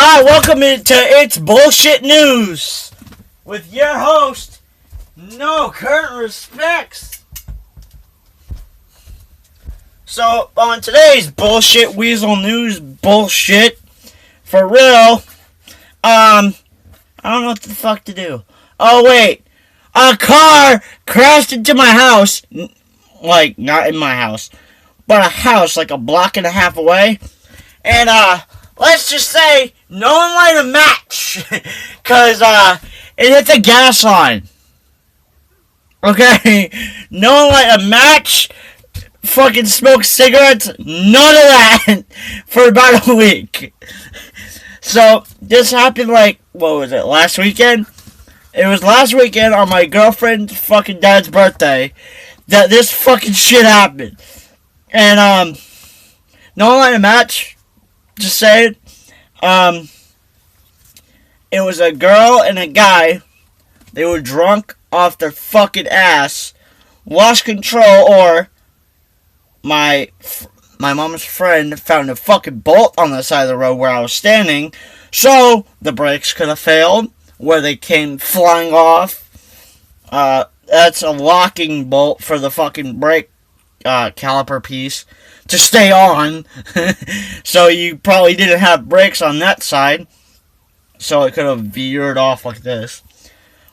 Hi, welcome to It's Bullshit News with your host, No Current Respects. So, on today's Bullshit Weasel News bullshit, for real, I don't know what the fuck to do. Oh, wait. A car crashed into my house. Like, not in my house, but a house like a block and a half away. And, let's just say, no one light a match. Because, it hit the gas line. Okay? No one light a match. Fucking smoke cigarettes. None of that. For about a week. So, this happened like, what was it, last weekend? It was last weekend on my girlfriend's fucking dad's birthday that this fucking shit happened. And, no one light a match. Just saying. It was a girl and a guy. They were drunk off their fucking ass, lost control, or my mom's friend found a fucking bolt on the side of the road where I was standing, so the brakes could have failed, where they came flying off. That's a locking bolt for the fucking brake caliper piece to stay on. So you probably didn't have brakes on that side, so it could have veered off like this.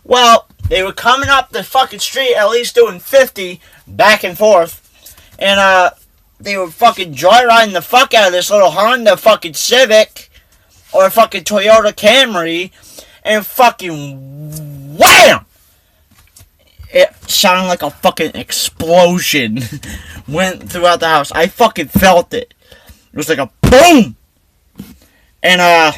Well, they were coming up the fucking street, at least doing 50 back and forth, and they were fucking joyriding the fuck out of this little Honda fucking Civic or fucking Toyota Camry, and fucking wham! It sounded like a fucking explosion went throughout the house. I fucking felt it. It was like a boom! And,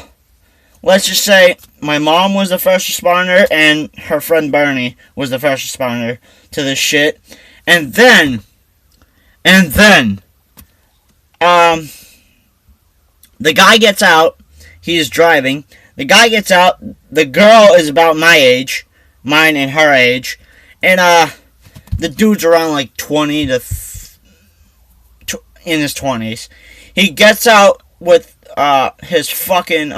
let's just say my mom was the first responder and her friend Bernie was the first responder to this shit. And then, the guy gets out. He is driving. The guy gets out. The girl is about my age. Mine and her age. And, the dude's around like 20 to in his 20s. He gets out with, his fucking,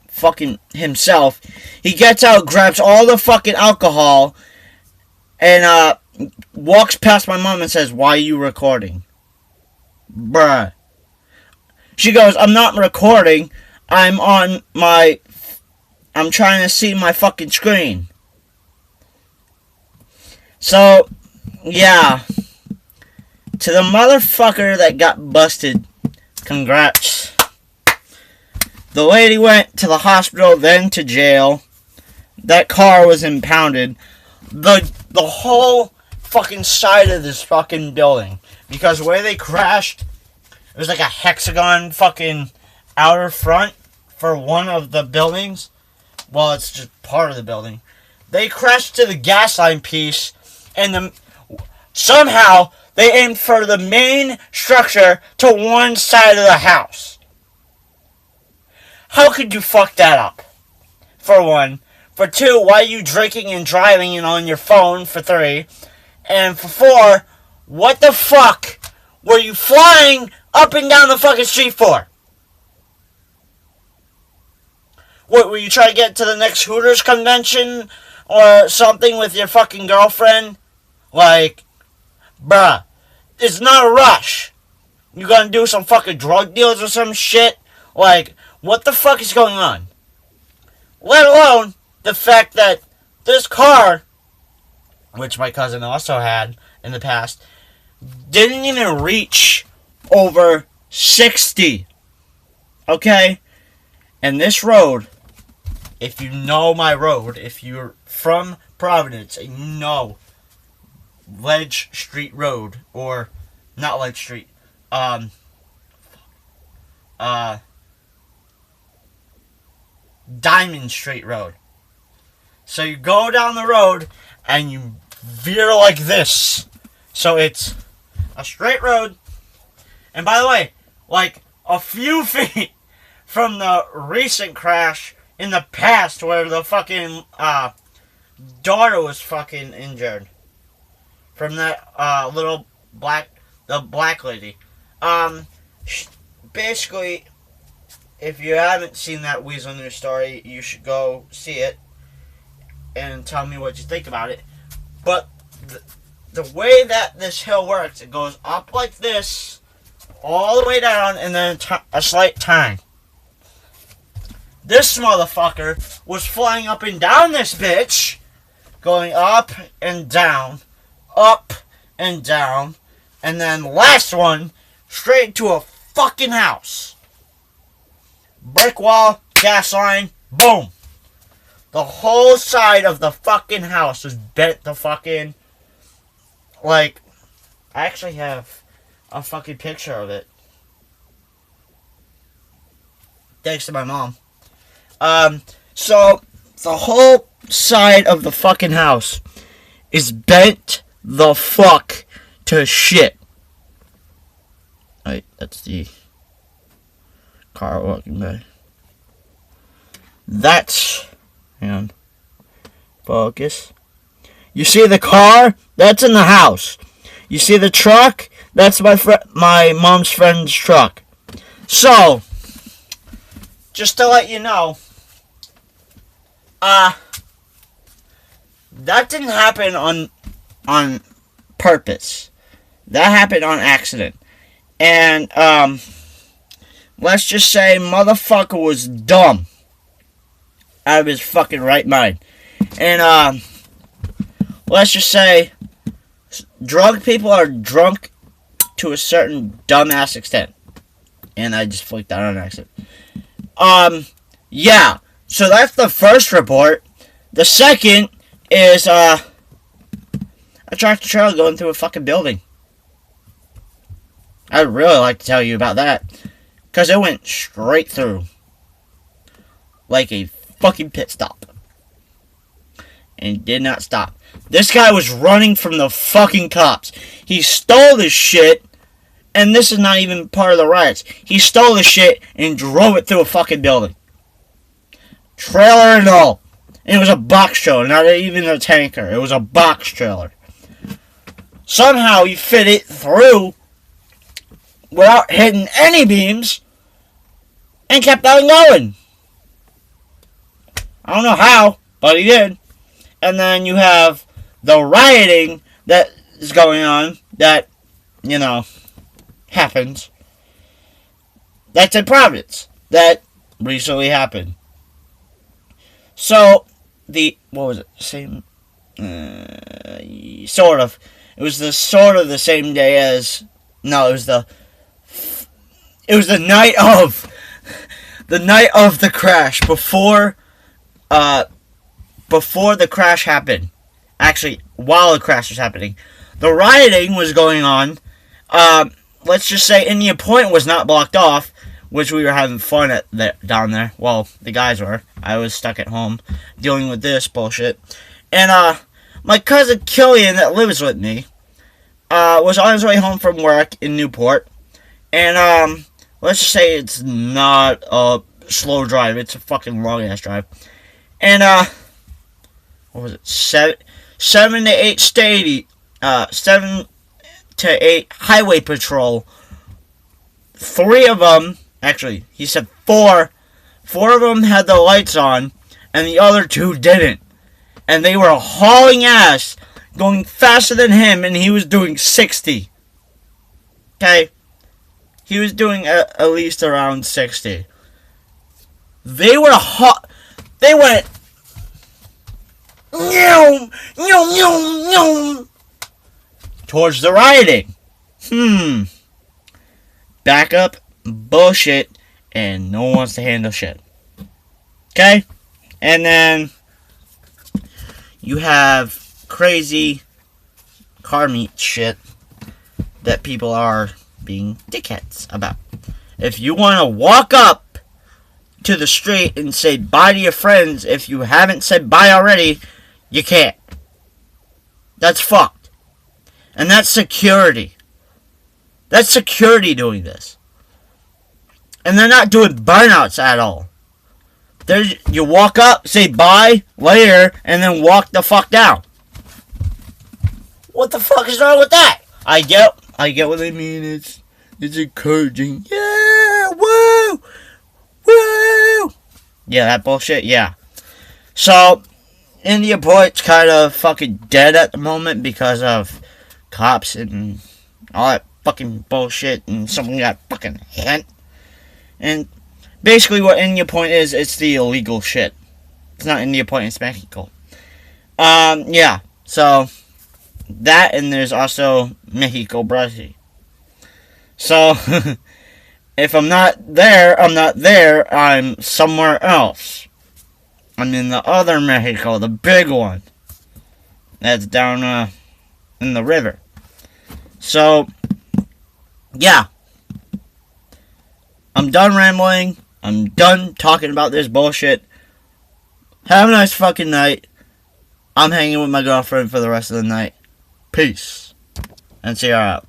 fucking himself. He gets out, grabs all the fucking alcohol, and, walks past my mom and says, "Why are you recording?" Bruh. She goes, "I'm not recording. I'm trying to see my fucking screen." So, yeah. To the motherfucker that got busted, congrats. The lady went to the hospital, then to jail. That car was impounded. The whole fucking side of this fucking building. Because where they crashed, it was like a hexagon fucking outer front for one of the buildings. Well, it's just part of the building. They crashed to the gas line piece, and somehow they aimed for the main structure to one side of the house. How could you fuck that up? For one. For two, why are you drinking and driving and on your phone? For three. And for four, what the fuck were you flying up and down the fucking street for? What, were you trying to get to the next Hooters convention or something with your fucking girlfriend? Like, bruh, it's not a rush. You gonna do some fucking drug deals or some shit? Like, what the fuck is going on? Let alone the fact that this car, which my cousin also had in the past, didn't even reach over 60. Okay? And this road, if you know my road, if you're from Providence and you know Ledge Street Road, or not Ledge Street, Diamond Street Road. So you go down the road and you veer like this. So it's a straight road. And by the way, like a few feet from the recent crash in the past where the fucking daughter was fucking injured from that little black lady. Basically, if you haven't seen that Weasel news story, you should go see it and tell me what you think about it. But the way that this hill works, it goes up like this, all the way down, and then a slight turn. This motherfucker was flying up and down this bitch, going up and down, and then the last one, straight to a fucking house. Brick wall, gas line, boom. The whole side of the fucking house was bent the fucking, like, I actually have a fucking picture of it. Thanks to my mom. So, the whole side of the fucking house is bent the fuck to shit. Right, that's the car walking by. That's, hang on, focus. You see the car? That's in the house. You see the truck? That's my mom's friend's truck. So, just to let you know, that didn't happen on purpose. That happened on accident. And, let's just say motherfucker was dumb. Out of his fucking right mind. And, let's just say drug people are drunk to a certain dumbass extent. And I just flicked out on accident. Yeah. So that's the first report. The second is, a tractor trailer going through a fucking building. I'd really like to tell you about that. Because it went straight through. Like a fucking pit stop. And did not stop. This guy was running from the fucking cops. He stole this shit. And this is not even part of the riots. He stole the shit and drove it through a fucking building. Trailer and all. And it was a box trailer, not even a tanker. It was a box trailer. Somehow he fit it through without hitting any beams and kept on going. I don't know how, but he did. And then you have the rioting that is going on that, you know, happens. That's in Providence. That recently happened. So, what was it? Same, sort of. It was sort of the same day as, no, it was the night of the crash, before the crash happened. Actually, while the crash was happening. The rioting was going on. Let's just say Indian Point was not blocked off, which we were having fun down there. Well, the guys were. I was stuck at home dealing with this bullshit. And my cousin Killian that lives with me was on his way home from work in Newport. And let's just say it's not a slow drive. It's a fucking long-ass drive. And what was it? 7 to 8 7 to 8 highway patrol. 3 of them, actually, he said 4. 4 of them had the lights on, and the other 2 didn't. And they were hauling ass, going faster than him, and he was doing 60. Okay? He was doing at least around 60. They were they went towards the rioting. Backup, bullshit, and no one wants to handle shit. Okay? And then you have crazy car meet shit that people are being dickheads about. If you want to walk up to the street and say bye to your friends, if you haven't said bye already, you can't. That's fucked. And that's security. That's security doing this. And they're not doing burnouts at all. You walk up, say bye, later, and then walk the fuck down. What the fuck is wrong with that? I get what they mean. It's It's encouraging. Yeah, woo, woo. Yeah, that bullshit. Yeah. So India Point's kind of fucking dead at the moment because of cops and all that fucking bullshit, and someone got fucking hit. And basically, what India Point is, it's the illegal shit. It's not India Point, it's Mexico. Yeah. So that, and there's also Mexico, Brazil. So if I'm not there, I'm not there. I'm somewhere else. I'm in the other Mexico, the big one. That's down in the river. So, yeah. I'm done rambling. I'm done talking about this bullshit. Have a nice fucking night. I'm hanging with my girlfriend for the rest of the night. Peace. And see you out.